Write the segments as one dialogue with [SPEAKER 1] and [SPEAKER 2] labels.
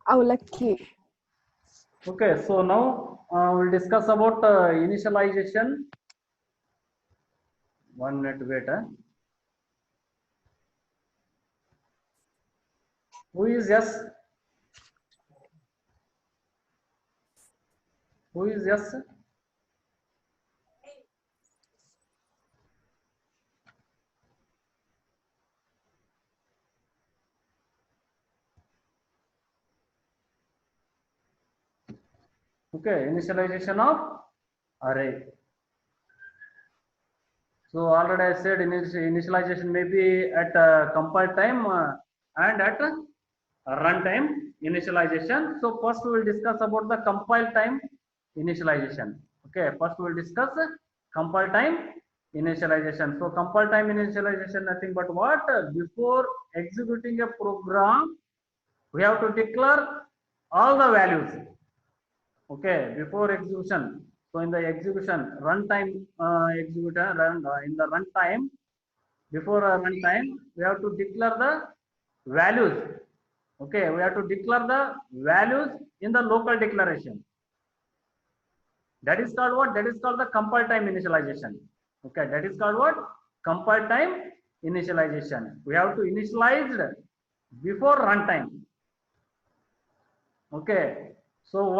[SPEAKER 1] Avalakki.
[SPEAKER 2] Okay, so now we'll discuss about initialization. 1 minute wait. Who is yes? Who is yes? Okay, initialization of array. So already I said initialization may be at compile time and at runtime initialization. So first we will discuss about the compile time initialization. Okay, first we will discuss compile time initialization. So compile time initialization nothing but what? Before executing a program, we have to declare all the values. Okay, before execution. So in the execution runtime in the runtime, before runtime we have to declare the values. Okay, we have to declare the values in the local declaration. That is called what? That is called the compile time initialization. Okay, that is called what? Compile time initialization. We have to initialize before runtime. Okay, so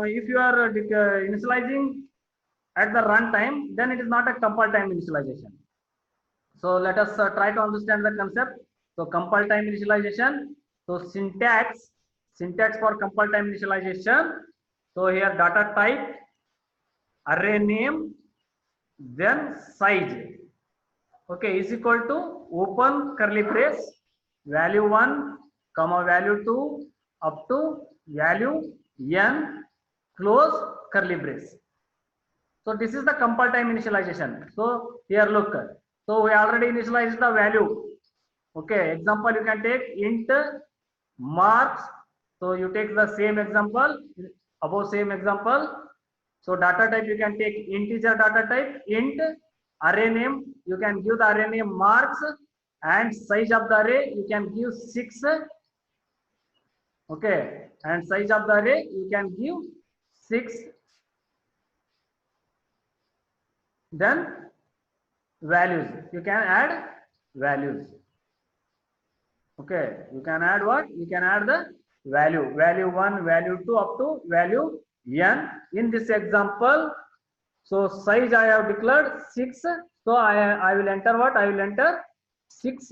[SPEAKER 2] if you are initializing at the runtime, then it is not a compile time initialization. So let us try to understand the concept. So compile time initialization. So syntax for compile time initialization. So here data type, array name, then size. Okay, is equal to open curly brace, value 1, comma value 2, up to value n, close curly brace. So this is the compile time initialization. So here look. So we already initialized the value. Okay, example you can take int marks. So you take the same example, above same example. So data type you can take integer data type, int, array name, you can give the array name marks, and size of the array you can give 6. Okay, and size of the array you can give 6. Then values, you can add values. Okay, you can add what? You can add the value 1, value 2, up to value n. In this example, so size I have declared 6. So I will enter what? I will enter 6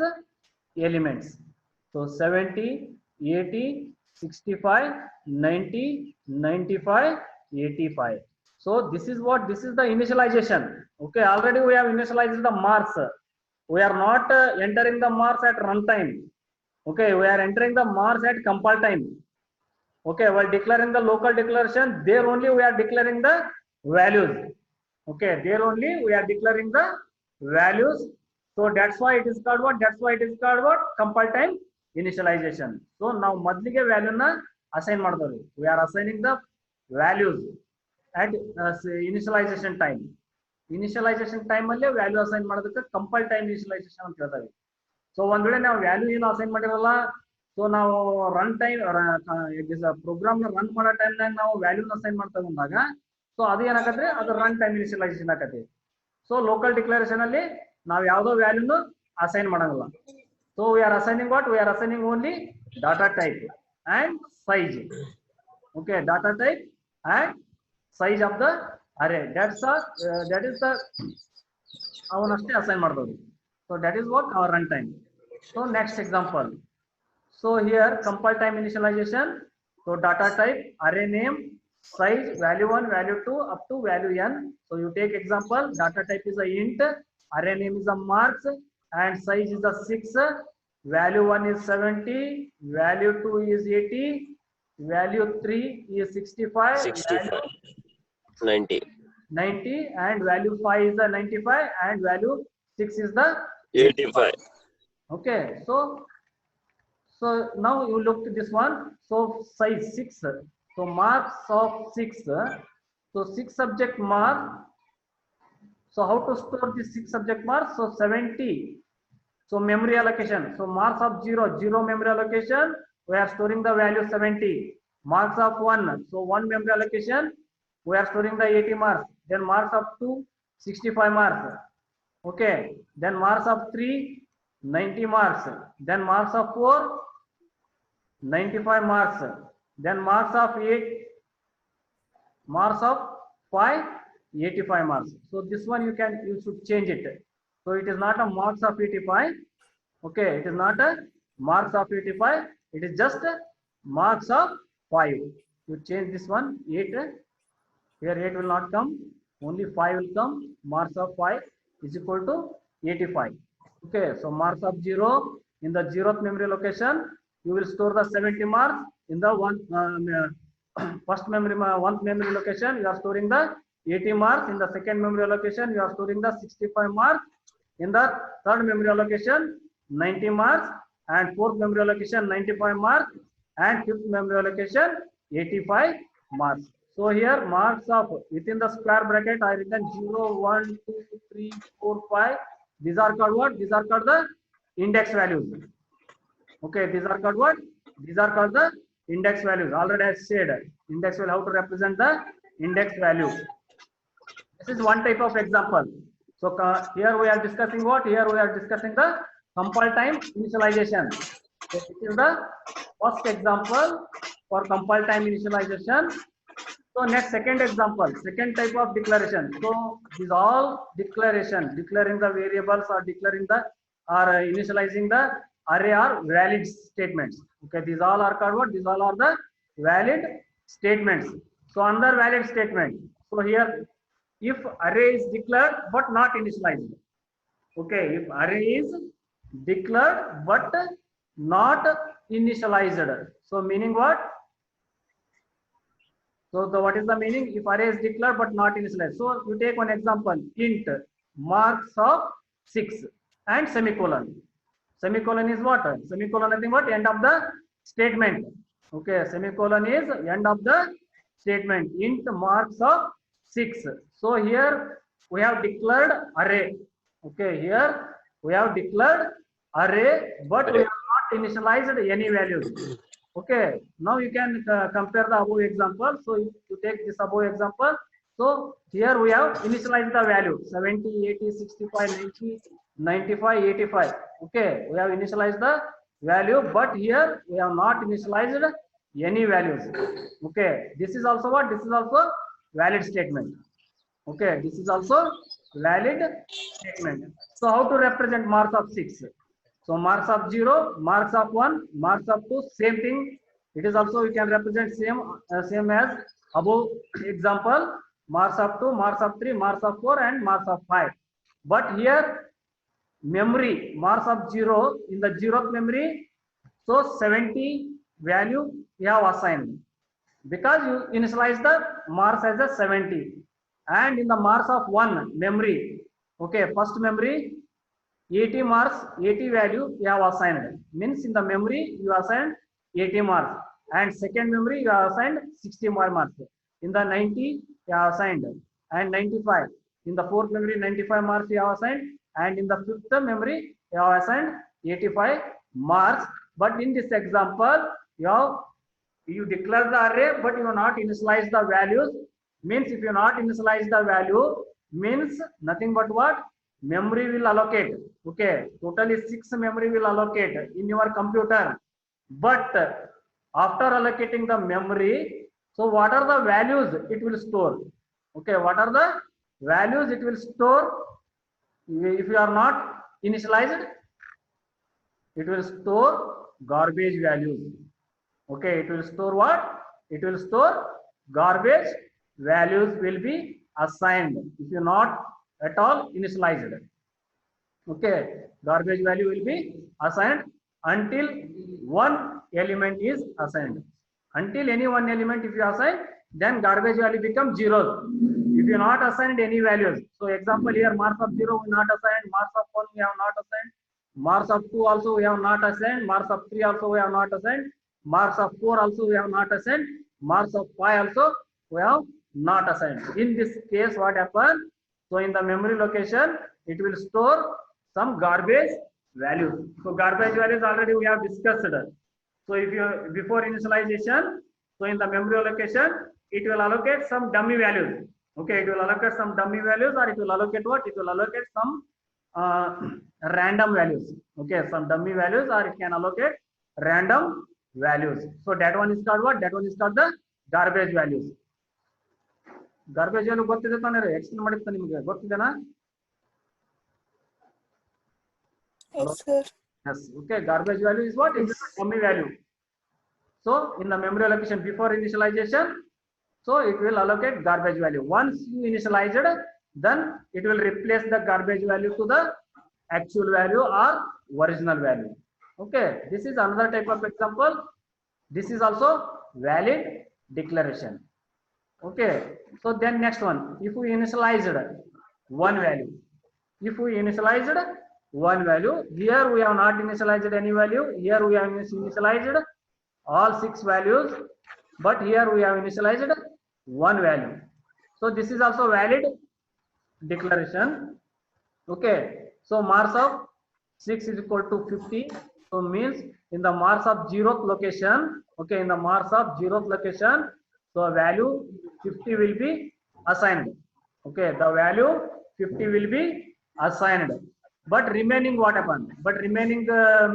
[SPEAKER 2] elements. So 70, 80, 65, 90, 95, 85. So this is what? This is the initialization. Okay, already we have initialized the marks. We are not entering the marks at runtime. Okay, we are entering the marks at compile time. Okay, while declaring the local declaration, there only we are declaring the values. Okay, there only we are declaring the values. So that's why it is called what? That's why it is called what? Compile time initialization. So now ಮೊದಲಿಗೆ value na assign ಮಾಡ್ತಾರೆ. We are assigning the values at initialization time. Initialization time ಅಲ್ಲಿ value assign ಮಾಡೋದಕ್ಕೆ compile time initialization ಅಂತ ಹೇಳ್ತಾರೆ. So ಒಂದ್ ವೇಳೆ ನಾವು value ಏನು ಅಸೈನ್ ಮಾಡಿರಲ್ಲ, ಸೊ ನಾವು ರನ್ ಟೈಮ್ ಪ್ರೋಗ್ರಾಮ್ ನ ರನ್ ಮಾಡೋ ಟೈಮ್ನಾಗ ನಾವು ವ್ಯಾಲ್ಯೂನ ಅಸೈನ್ ಮಾಡ್ತಾ ಬಂದಾಗ ಸೊ ಅದು ಏನಾಗತ್ತೆ, ಅದು ರನ್ ಟೈಮ್ ಇನಿಷಿಯಲೈಸೇಷನ್ ಆಗತ್ತೆ. ಸೊ ಲೋಕಲ್ ಡಿಕ್ಲರೇಷನ್ ಅಲ್ಲಿ ನಾವು ಯಾವ್ದೋ ವ್ಯಾಲ್ಯೂನು ಅಸೈನ್ ಮಾಡಂಗಿಲ್ಲ. So we are assigning what? We are assigning only data type and size. Okay, data type and size of the array, that is the ಅವನಷ್ಟೇ assign ಮಾಡ್ಬೋದು. So that is what our runtime. So next example. So here compile time initialization. So data type, array name, size, value 1, value 2, up to value n. So you take example, data type is a int, array name is a marks, and size is a 6. Value 1 is 70, value 2 is 80, value 3 is 65,
[SPEAKER 3] 65, 90,
[SPEAKER 2] and value 5 is the 95, and value 6 is the
[SPEAKER 3] 85.
[SPEAKER 2] Okay, so now you look to this one. So size 6. So marks of 6. So 6 subject mark. So how to store this 6 subject marks? So 70. So memory allocation. So marks of 0, 0 memory allocation, we are storing the value 70. Marks of 1, so 1 memory allocation, we are storing the 80 marks. Then marks of 2, 65 marks. Okay. Then marks of 3, 90 marks. Then marks of 4, 95 marks. Then marks of 8, marks of 5, 85 marks. So this one you should change it. So it is not a marks of 85. Okay, it is not a marks of 85. It is just a marks of 5. You change this one 8. Here 8 will not come. Only 5 will come. Marks of 5 is equal to 85. Okay, so marks of 0 in the 0th memory location, you will store the 70 marks. In the first memory 1th memory location, you are storing the 80 marks. In the second memory location, you are storing the 65 marks. In the third memory allocation, 90 marks, and fourth memory allocation 95 marks, and fifth memory allocation 85 marks. So here marks of within the square bracket I written 0, 1, 2, 3, 4, 5. These are called what? These are called the index values. Okay, these are called what? These are called the index values. Already I said index value, how to represent the index value. This is one type of example. So here we are discussing what? Here we are discussing the compile time initialization. So this is the first example for compile time initialization. So next second example, second type of declaration. So these all declaration, declaring the variables or declaring the or initializing the array are valid statements. Okay, these all are called what? These all are the valid statements. So under valid statement. So here if array is declared but not initialized. Okay, if array is declared but not initialized. So meaning what? So what is the meaning? If array is declared but not initialized. So you take one example, int marks of 6 and semicolon. Semicolon is what? Semicolon nothing but end of the statement. Okay, semicolon is end of the statement. Int marks of 6. So here we have declared array. Okay, here we have declared array, but we have not initialized any values. Okay, now you can compare the above example. So if you take this above example, so here we have initialized the value 70, 80, 65, 90, 95, 85. Okay, we have initialized the value, but here we have not initialized any values. Okay, this is also what? This is also valid statement. Okay, this is also valid statement. So how to represent marks of 6? So marks of 0, marks of 1, marks of 2, same thing. It is also we can represent same as above example. Marks of 2, marks of 3, marks of 4, and marks of 5. But here memory marks of 0 in the 0th memory. So 70 value you have assigned because you initialize the marks as a 70. And in the marks of 1 memory, okay, first memory 80 marks, 80 value you have assigned. Means in the memory you assigned 80 marks, and second memory you have assigned 60 more marks. In the 90 you have assigned, and 95. In the fourth memory 95 marks you have assigned, and in the fifth memory you have assigned 85 marks. But in this example you declare the array, but you have not initialize the values. Means if you not initialize the value, means nothing but what? Memory will allocate. Okay, totally 6 memory will allocate in your computer. But after allocating the memory, so what are the values it will store? Okay, what are the values it will store? If you are not initialized, it will store garbage values. Okay, it will store what? It will store garbage values will be assigned if you not at all initialized. Okay, garbage value will be assigned until one element is assigned. Until any one element if you assign, then garbage value becomes 0. If you not assigned any values, so example here marks of 0 we not assigned, marks of 1 we have not assigned, marks of 2 also we have not assigned, marks of 3 also we have not assigned, marks of 4 also we have not assigned, marks of 5 also we have not assigned. In this case what happens? So in the memory location it will store some garbage values. So garbage values already we have discussed. So if you before initialization, so in the memory allocation, it will allocate some dummy values. Okay, it will allocate some dummy values, or it will allocate what? It will allocate some random values. Okay, some dummy values, or it can allocate random values. So that one is called what? That one is called the garbage values. Garbage value ಗೊತ್ತಿದೆ ತಾನೇ explain ಮಾಡಿರ್ತಾನೆ ನಿಮಗೆ ಗೊತ್ತಿದೆನಾ?
[SPEAKER 1] Yes, sir.
[SPEAKER 2] Yes. Okay, garbage value is what? It is a dummy value. So in the memory allocation before initialization, so it will allocate garbage value. Once you initialize it, then it will replace the garbage value to the actual value or original value. Okay, this is another type of example. This is also valid declaration. Okay, so then next one, if we initialized one value, if we initialized one value, here we have not initialized any value, here we have initialized all 6 values, but here we have initialized one value. So this is also valid declaration. Okay, so marks of 6 is equal to 50. So means in the marks of 0th location, okay, in the marks of 0th location, so a value 50 will be assigned. Okay, the value 50 will be assigned, but remaining what happened? But remaining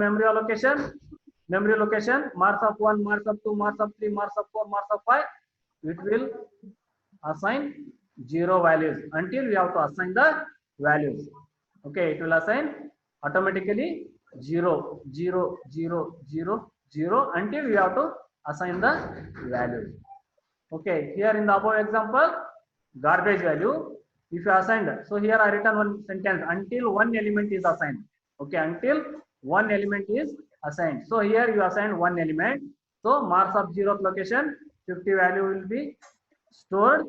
[SPEAKER 2] memory allocation, marks of 1, marks of 2, marks of 3, marks of 4, marks of 5, it will assign 0 values until we have to assign the values. Okay, it will assign automatically 0, 0, 0, 0, 0 until we have to assign the values. Okay, here in the above example, garbage value, if you assigned, so here I written one sentence, until one element is assigned. Okay, until one element is assigned. So here you assign one element. So marks of 0th location, 50 value will be stored.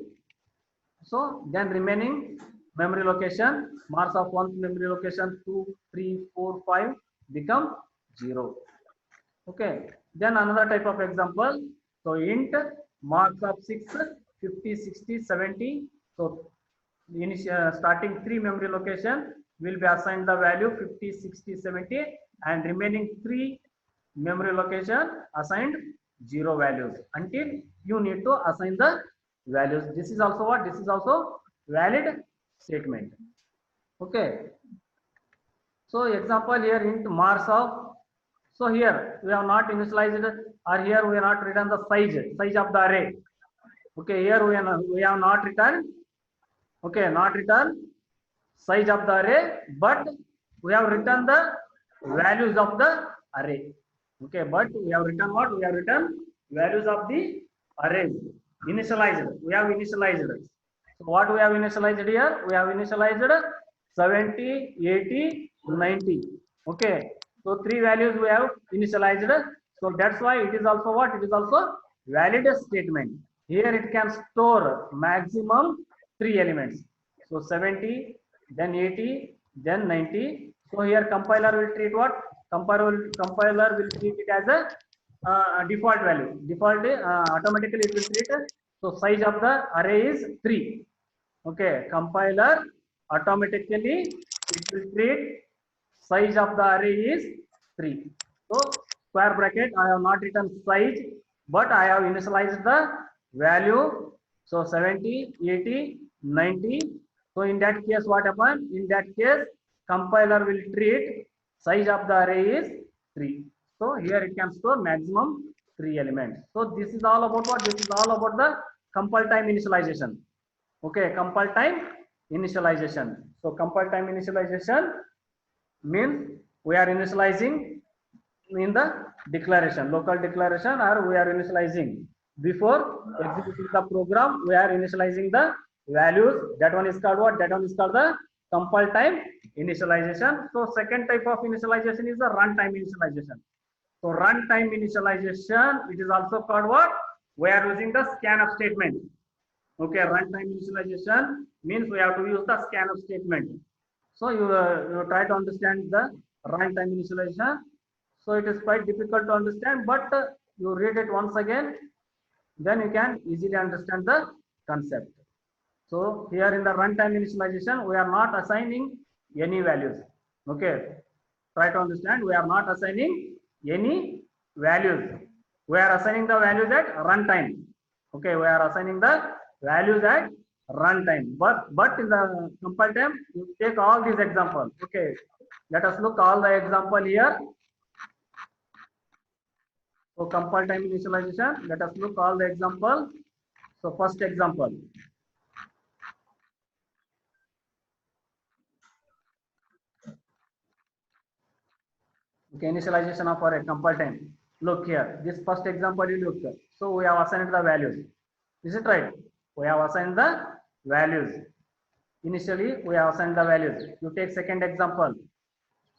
[SPEAKER 2] So then remaining memory location, marks of 1 memory location, 2, 3, 4, 5 become 0. Okay, then another type of example. So int marks of 6, 50, 60, 70. So starting 3 memory location will be assigned the value 50, 60, 70, and remaining 3 memory location assigned 0 values until you need to assign the values. This is also what? This is also valid statement. Okay, so example here int marks of, so here we have not initialized, or here we have not written the size of the array. Okay, here we have not written, okay, not written size of the array, but we have written the values of the array. Okay, but we have written what? We have written values of the array. Initialized, we have initialized. So what we have initialized here? We have initialized 70, 80, 90. Okay, so 3 values we have initialized. So that's why it is also what? It is also valid statement. Here it can store maximum 3 elements. So 70, then 80, then 90. So here compiler will treat what? Compiler will treat it as a default value. Default automatically it will treat. So size of the array is 3. Okay, compiler automatically it will treat size of the array is 3. So square bracket, I have not written size, but I have initialized the value. So 70, 80, 90. So in that case, what happened? In that case, compiler will treat size of the array is 3. So here it can store maximum 3 elements. So this is all about what? This is all about the compile time initialization. Okay, compile time initialization. So compile time initialization means we are initializing in the declaration, local declaration, or we are initializing before executing the program. We are initializing the values. That one is called what? That one is called the compile time initialization. So second type of initialization is the runtime initialization. So runtime initialization, it is also called what? We are using the scanf statement. Okay, runtime initialization means we have to use the scanf statement. So you try to understand the runtime initialization. So it is quite difficult to understand, but you read it once again, then you can easily understand the concept. So here in the runtime initialization, we are not assigning any values. Okay, Try to understand. We are not assigning any values. We are assigning the values at runtime. Okay, we are assigning the values at runtime. But in the compile time, you take all these examples. Okay, let us look all the example here. So compile time initialization. Let us look all the example. So first example. Okay, initialization of array compile time. Look here. This first example you look. So we have assigned the values. Is it right? We have assigned the values. Initially, we have assigned the values. You take second example.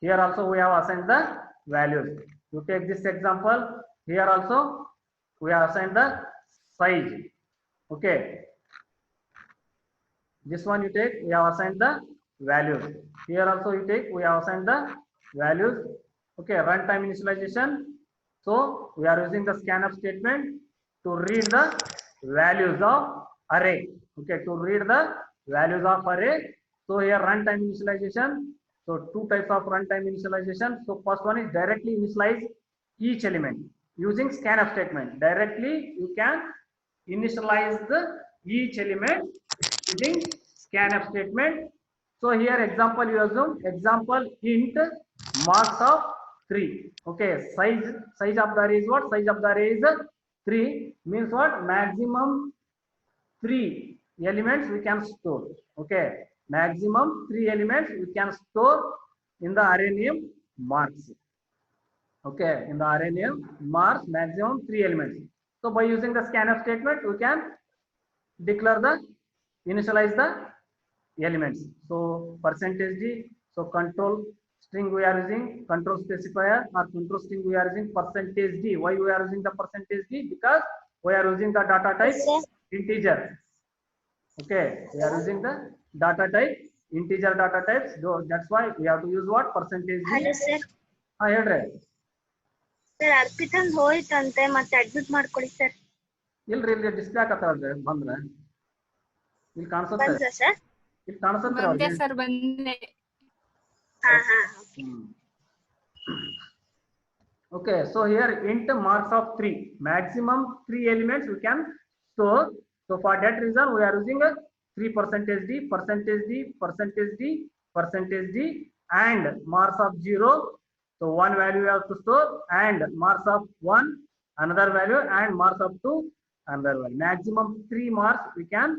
[SPEAKER 2] Here also we have assigned the values. You take this example. Here also we have assigned the size. Okay. This one you take, we have assigned the values. Here also you take, we have assigned the values. Okay, runtime initialization. So we are using the scanf statement to read the values of array. Okay, to read the values of array. So here runtime initialization. So two types of runtime initialization. So first one is directly initialize each element using scanf statement. Directly you can initialize the each element using scanf statement. So here example you assume example int marks of 3. Okay, size of the array is what? Size of the array is 3 means what? Maximum 3 elements we can store. Okay, maximum 3 elements we can store in the array name marks. Okay, in the array name marks maximum 3 elements. So by using the scanf statement we can declare the initialize the elements. So percentage d. So control string we are using control specifier or control string we are using percentage d. Why we are using the percentage d? Because we are using the data type integer. Okay, we are using the data type integer data types. So that's why we have to use what? Percentage d.
[SPEAKER 1] Hello sir.
[SPEAKER 2] ಹೇಳ್ರಿ
[SPEAKER 1] sir ಅರ್ಪಿತಂದ್ ಹೋಯ್ತಂತೆ ಮತ್ತೆ admit ಮಾಡ್ಕೊಳ್ಳಿ sir.
[SPEAKER 2] ಇಲ್ರಿ ಇಲ್ಲಿ display ಆಗತ್ತಲ್ರಿ ಬಂದ್ರೆ ಇಲ್ಲಿ ಕಾಣಿಸುತ್ತೆ
[SPEAKER 1] ಬಂದ್ರಾ sir?
[SPEAKER 2] ಇಲ್ಲಿ ಕಾಣಿಸುತ್ತೆ
[SPEAKER 3] ಬಂದೆ ಸರ್ ಬಂದೆ.
[SPEAKER 1] ಹಾ ಹಾ.
[SPEAKER 2] Okay, so here int marks of 3 maximum 3 elements we can store. So for that reason we are using a 3 percentage d percentage d percentage d percentage d and marks of 0. So one value we have to store and marks of 1 another value and marks of 2 another value. Maximum 3 marks we can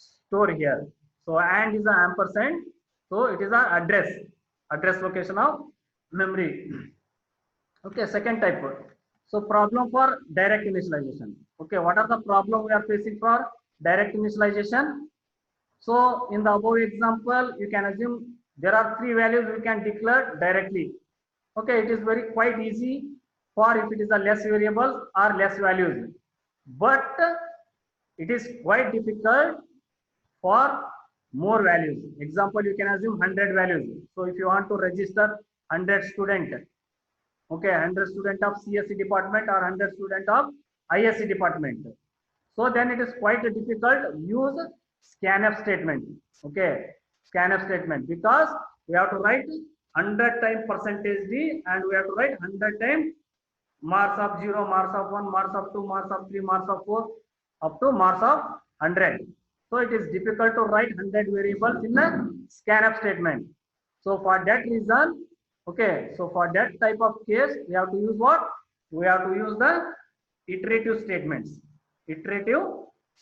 [SPEAKER 2] store here. So and is an ampersand. So it is an address location of memory. Okay, second type. So problem for direct initialization. Okay, what are the problem we are facing for direct initialization? So in the above example, you can assume there are 3 values we can declare directly. Okay, it is very quite easy for if it is a less variables or less values, but it is quite difficult for more values. Example, you can assume 100 values. So if you want to register 100 student, okay, 100 student of CSE department or 100 student of ISE department, so then it is quite difficult to use scanf statement. Okay, scanf statement, because we have to write 100 times percentage d and we have to write 100 times marks of 0, marks of 1, marks of 2, marks of 3, marks of 4 up to marks of 100. So it is difficult to write 100 variables in a scanf statement. So for that reason, okay, so for that type of case we have to use what? We have to use the iterative statements. Iterative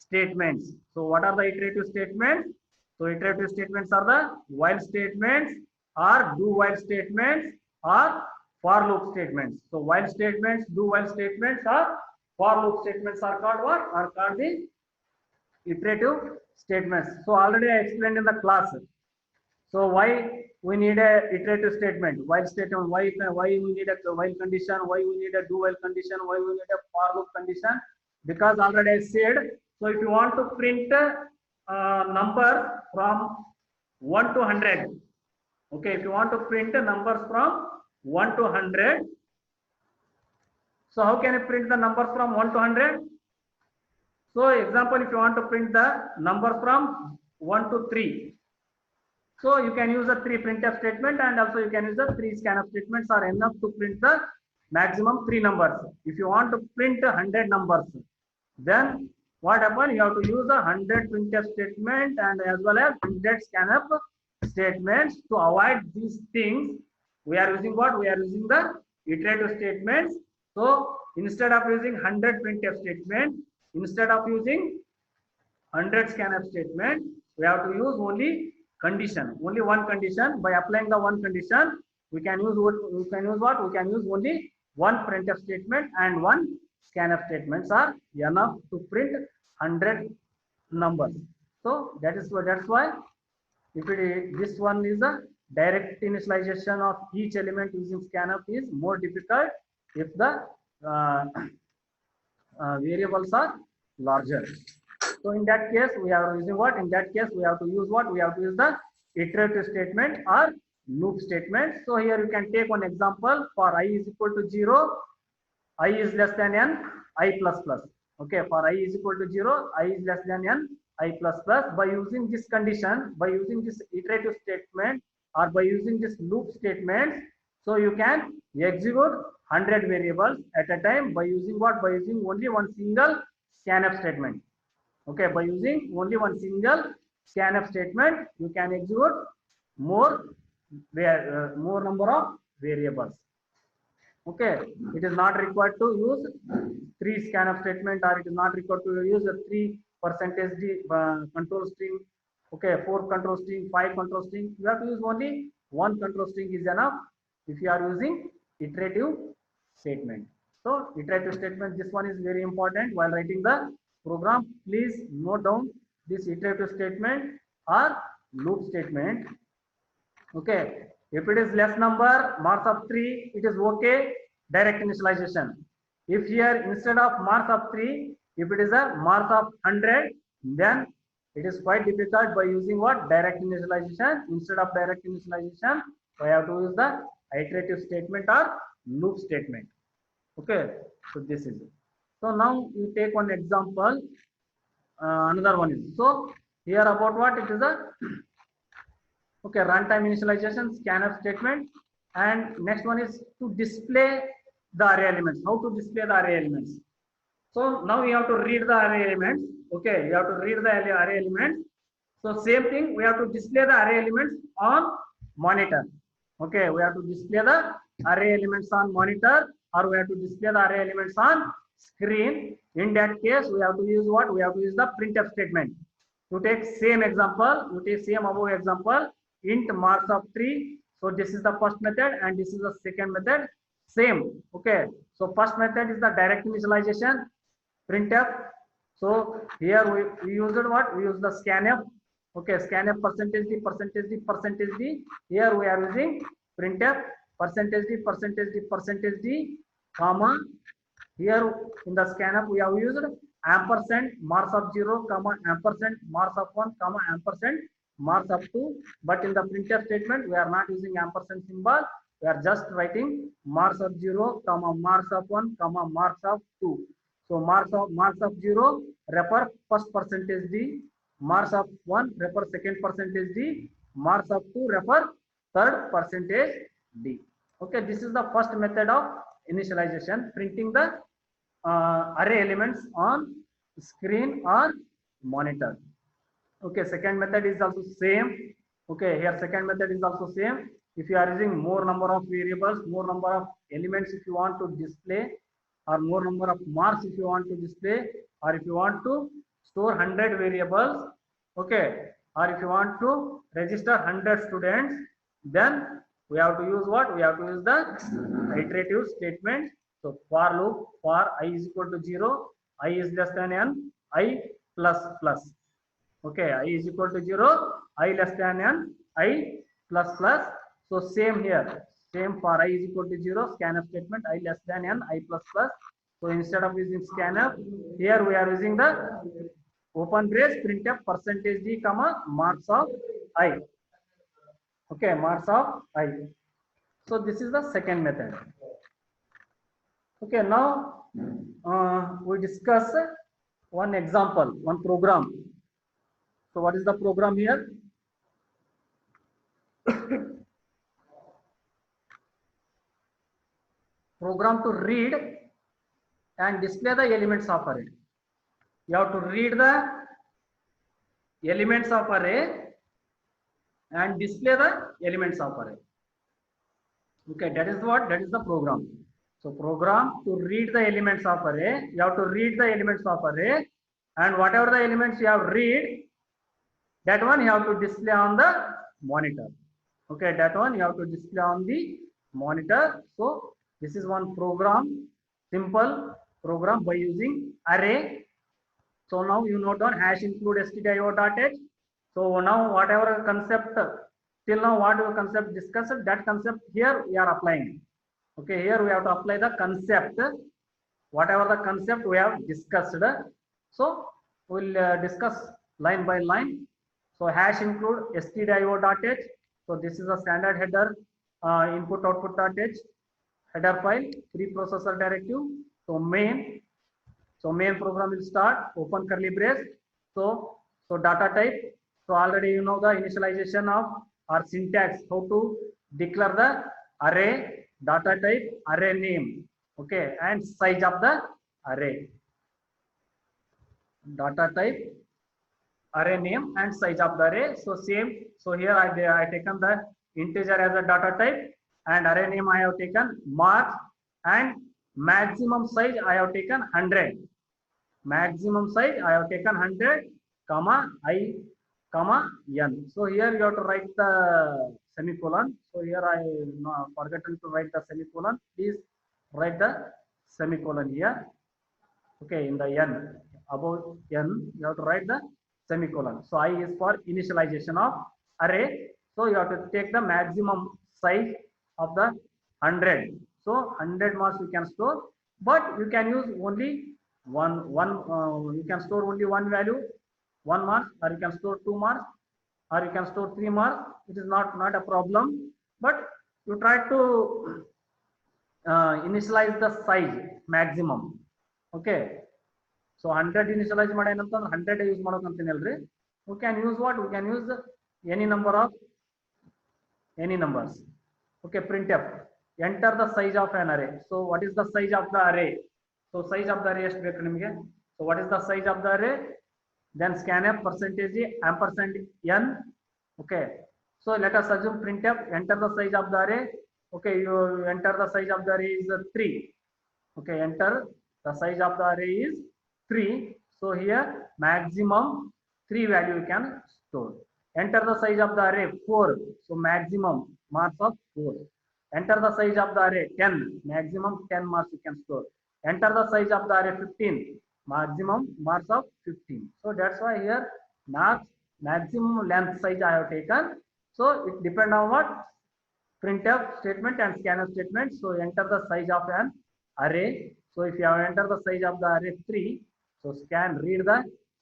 [SPEAKER 2] statements. So what are the iterative statements? So iterative statements are the while statements or do while statements or for loop statements. So while statements, do while statements or for loop statements are called what? Are called the iterative statements. So already I explained in the class. So why we need a iterative statement? While statement, why we need a while condition, why we need a do while condition, why we need a for loop condition? Because already I said, so if you want to print number from 1 to 100, okay, if you want to print numbers from 1 to 100, so how can you print the numbers from 1 to 100? So example, if you want to print the number from 1 to 3, so So you can use the 3 printf statement, and also you can use the 3 scanf statements are enough to print the maximum 3 numbers. If you want to print 100 numbers, then what happen? You have to use a 100 printf statement and as well as 100 scanf statements. To avoid these things, we are using what? We are using the iterative statements. So instead of using 100 printf statement, instead of using 100 scanf statement, we have to use only condition, only one condition. By applying the one condition, we can use what? We can use what? We can use only one printf statement and one scanf statements are enough to print 100 numbers. So that's why if this one is a direct initialization of each element using scanf is more difficult if the variables are larger. So in that case, we are using what? In that case, we have to use what? We have to use the iterative statement or loop statement. So here you can take one example for I is equal to 0, I is less than n, I plus plus. Okay, for I is equal to 0, I is less than n, I plus plus. By using this condition, by using this iterative statement or by using this loop statement, so you can execute 100 variables at a time by using what? By using only one single scanf statement. Okay, by using only one single scanf statement, you can execute more number of variables. Okay, it is not required to use 3 scanf statement, or it is not required to use a 3% d control string. Okay, 4 control string, 5 control string. You have to use only one control string is enough if you are using iterative statement. So iterative statement, this one is very important while writing the program. Please note down this iterative statement or loop statement. Okay, if it is less number, marks of 3, it is okay, direct initialization. If here instead of marks of 3, if it is a marks of 100, then it is quite difficult by using what? Direct initialization. Instead of direct initialization, I have to use the iterative statement or loop statement. Okay, so this is it. So now you take one example. Another one is, so here about what? It is a okay, runtime initialization, scanf statement, and next one is to display the array elements. How to display the array elements? So now you have to read the array elements. Okay, you have to read the array elements. So same thing, we have to display the array elements on monitor. Okay, we have to display the array elements on monitor, or we have to display the array elements on screen. In that case, we have to use what? We have to use the printf statement. To take same example, you take same above example, int marks of 3. So this is the first method and this is the second method. Same. Okay. So first method is the direct initialization, printf. So here we used what? We use the scanf. Okay, scanf percentage d, percentage d, percentage d. Here we are using printf percentage d, percentage d, percentage d, comma. Here in the scanf we have used ampersand marks of 0, comma ampersand marks of 1, comma ampersand marks of 2. But in the printf statement we are not using ampersand symbol. We are just writing marks of 0, comma marks of 1, comma marks of 2. So marks of 0 refer first percentage d, marks of 1 refer second percentage d, marks of 2 refer third percentage d. Okay, this is the first method of initialization, printing the array elements on screen or monitor. Okay, second method is also same. Okay, here second method is also same. If you are using more number of variables, more number of elements if you want to display, or more number of marks if you want to display, or if you want to store 100 variables, okay, or if you want to register 100 students, then we have to use what? We have to use the iterative statement. So for loop, for I is equal to 0, I is less than n, I plus plus. Okay, I is equal to 0, I less than n, I plus plus. So same here, same for I is equal to 0, scanf statement, I less than n, I plus plus. So instead of using scanf, here we are using the open brace printf percentage d, comma marks of I. Okay, marks of I. So this is the second method. Okay, now we discuss one example, one program. So what is the program here? program to read and display the elements of array. You have to read the elements of array and display the elements of array. Okay, that is what, that is the program. So program to read the elements of array, you have to read the elements of array, and whatever the elements you have read, that one you have to display on the monitor. Okay, that one you have to display on the monitor. So this is one program, simple program by using array. So now you note down hash include stdio.h. So now whatever concept till now, whatever concept discussed, that concept here we are applying. Okay, here we have to apply the concept, whatever the concept we have discussed. So we'll discuss line by line. So hash include stdio.h. So this is a standard header input output.h header file, preprocessor directive. So main. So main program will start, open curly brace. So data type. So already you know the initialization of or syntax, how to declare the array, data type, array name. Okay, and size of the array. Data type, array name, and size of the array. So same. So here I taken the integer as a data type, and array name I have taken marks, and maximum size I have taken 100. Maximum size I have taken 100, comma I, comma n. So here you have to write the semicolon. So here I forgotten to write the semicolon. Please write the semicolon here. Okay, in the n, above n, you have to write the semicolon. So I is for initialization of array. So you have to take the maximum size of the 100. So 100 marks you can store, but you can use only you can store only one value, 1 mark, or you can store 2 marks, or you can store 3 marks. It is not a problem, but you try to initialize the size maximum. Okay, so 100 initialize madinanta 100 use madokantini alri. We can use what? We can use any number of any numbers. Okay, printf, enter the size of an array. So what is the size of the array? So size of the array ಎಷ್ಟು ಬೇಕು ನಿಮಗೆ? So what is the size of the array? Then scanf percentage ampersand n. Okay, so let us assume printf, enter the size of the array. Okay, you enter the size of the array is 3. Okay, enter the size of the array is 3. So here maximum 3 value you can store. Enter the size of the array 4. So maximum marks of 4. Enter the size of the array 10. Maximum 10 marks you can store. Enter the size of the array 15. Maximum marks of 15. So that's why here maximum length size I have taken. So it depends on what? Printf statement and scanf statement. So enter the size of an array. So if you have entered the size of the array 3, so scan read the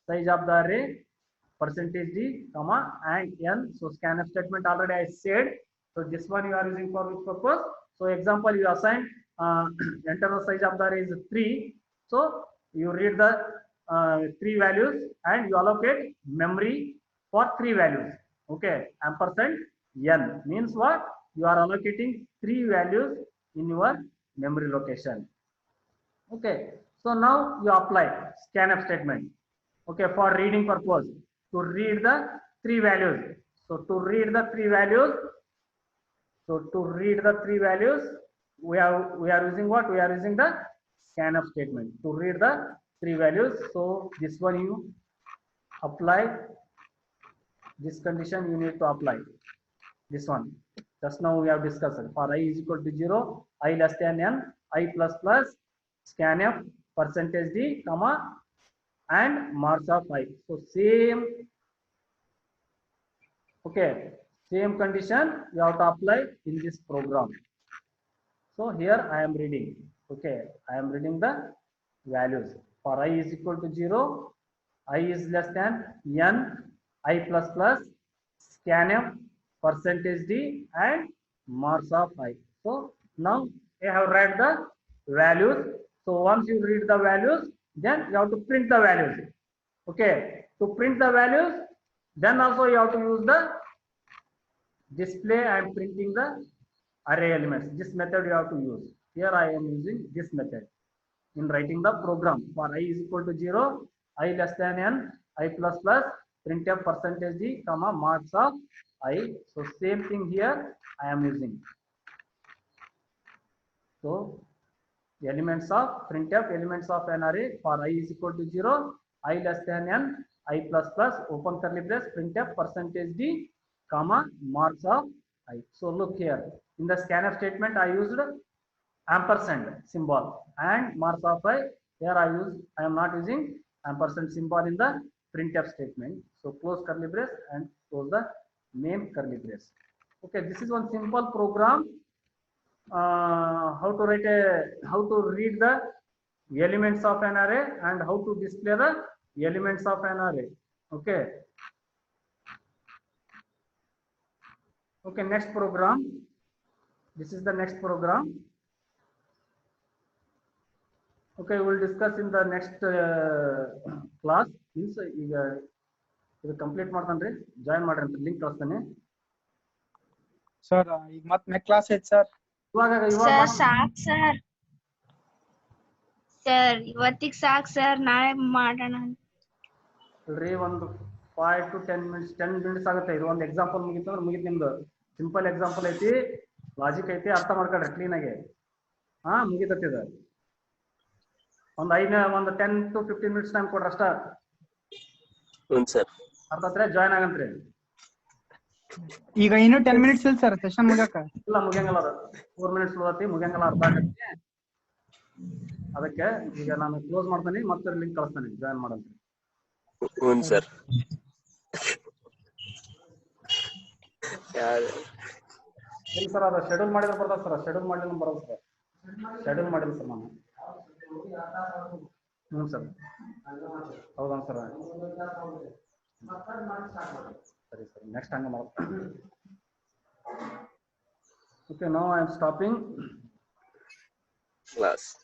[SPEAKER 2] size of the array percentage d, comma and n. So scanf statement already I said. So this one you are using for which purpose? So example, you assign enter the size of the array is 3. So you read the 3 values and you allocate memory for 3 values. Okay, ampersand n means what? You are allocating 3 values in your memory location. Okay, so now you apply scanf statement. Okay, for reading purpose, to read the 3 values. So to read the 3 values, we are using what? We are using the scanf statement to read the 3 values. So this one you apply, this condition you need to apply. This one just now we have discussed. For I is equal to 0, I less than n, I plus plus, scanf percentage d, comma and marks of I. So same, okay, same condition you have to apply in this program. So here I am reading. Okay, I am reading the values. For I is equal to 0, I is less than n, I plus plus, scanf percentage d and marks of I. So now I have read the values. So once you read the values, then you have to print the values. Okay, to print the values, then also you have to use the display I am printing the array elements. This method you have to use. Here I am using this method in writing the program. For I is equal to 0, I less than n, I plus plus, printf percentage d, comma marks of I. So same thing here I am using. So elements of printf elements of an array for I is equal to 0, I less than n, I plus plus, open curly brace, printf percentage d, comma marks of I. So look here in the scanf statement I used ampersand symbol and marks of I. Here I am not using ampersand symbol in the printf statement. So close curly brace and close the main curly brace. Okay, this is one simple program. How to read the elements of an array and how to display the elements of an array. Okay. Okay, next program. This is the next program. Okay, we will discuss in the next class. Means ಈಗ ಇದು complete ಮಾಡ್ತಾನ್ರಿ, join ಮಾಡ್ರಿ ಅಂತ link ಕಳಿಸ್ತಾನೆ.
[SPEAKER 3] Sir ಈಗ ಮತ್ತೆ next class ಐತೆ sir.
[SPEAKER 1] Sir ಸಾಕ್ sir. Sir ಇವತ್ತಿಗೆ ಸಾಕ್ ಸರ್, ನಾಳೆ ಮಾಡೋಣ.
[SPEAKER 2] ಅಲ್ರಿ ಒಂದು 5 to 10 minutes ಆಗುತ್ತೆ. ಇದು ಒಂದು ಎಕ್ಸಾಂಪಲ್ ಮುಗಿತು ಅಂದ್ರೆ ಮುಗಿತು ನಿಮ್ದು. ಸಿಂಪಲ್ ಎಕ್ಸಾಂಪಲ್ ಐತಿ, ಲಾಜಿಕ್ ಐತಿ, ಅರ್ಥ ಮಾಡ್ಕೊಳ್ರಿ ಕ್ಲೀನ್ ಆಗಿ. ಮುಗಿತೈತಿ ಇದು. ಒಂದು 10 to 15 minutes ಟೈಮ್ ಕೊಡ್ರಿ ಅಷ್ಟ.
[SPEAKER 4] ಸರ್
[SPEAKER 2] ಅರ್ಥ ಆದ್ರೆ ಜಾಯಿನ್ ಆಗಂತ್ರಿ.
[SPEAKER 3] ಈಗ ಇನ್ನು 10 minutes ಇಲ್ಲ ಸರ್ ಸೆಷನ್ ಮುಗಕ. ಇಲ್ಲ
[SPEAKER 2] ಮುಗಿಯಂಗಲ್ಲ, ಅದು 4 minutes ಉಳಿದೈತಿ, ಮುಗಿಯಂಗಲ್ಲ, ಅರ್ಥ ಆಗತ್ತೆ. ಅದಕ್ಕೆ ಈಗ ನಾನು ಕ್ಲೋಸ್ ಮಾಡ್ತೀನಿ, ಮತ್ತೆ ಲಿಂಕ್ ಕಳಿಸ್ತಾನೆ, ಜಾಯಿನ್ ಮಾಡಂತ್ರಿ.
[SPEAKER 4] ಸರ್
[SPEAKER 2] ಇಲ್ಲ ಸರ್, ಅದು ಶೆಡ್ಯೂಲ್ ಮಾಡಿದ್ರೆ ಬರ್ತದೆ ಸರ್, ಶೆಡ್ಯೂಲ್ ಮಾಡಿದ್ರೆ ಬರೋದು ಸರ್. ಶೆಡ್ಯೂಲ್ ಮಾಡಿಲ್ಲ ಸರ್ ನಾನು. ಸರ್ ಹೌದಾ ಸರ್, ಸರಿ ಸರ್, ನೆಕ್ಸ್ಟ್ ಹಂಗೆ ಮಾಡ್ತೀನಿ. Okay, now I am stopping
[SPEAKER 4] class.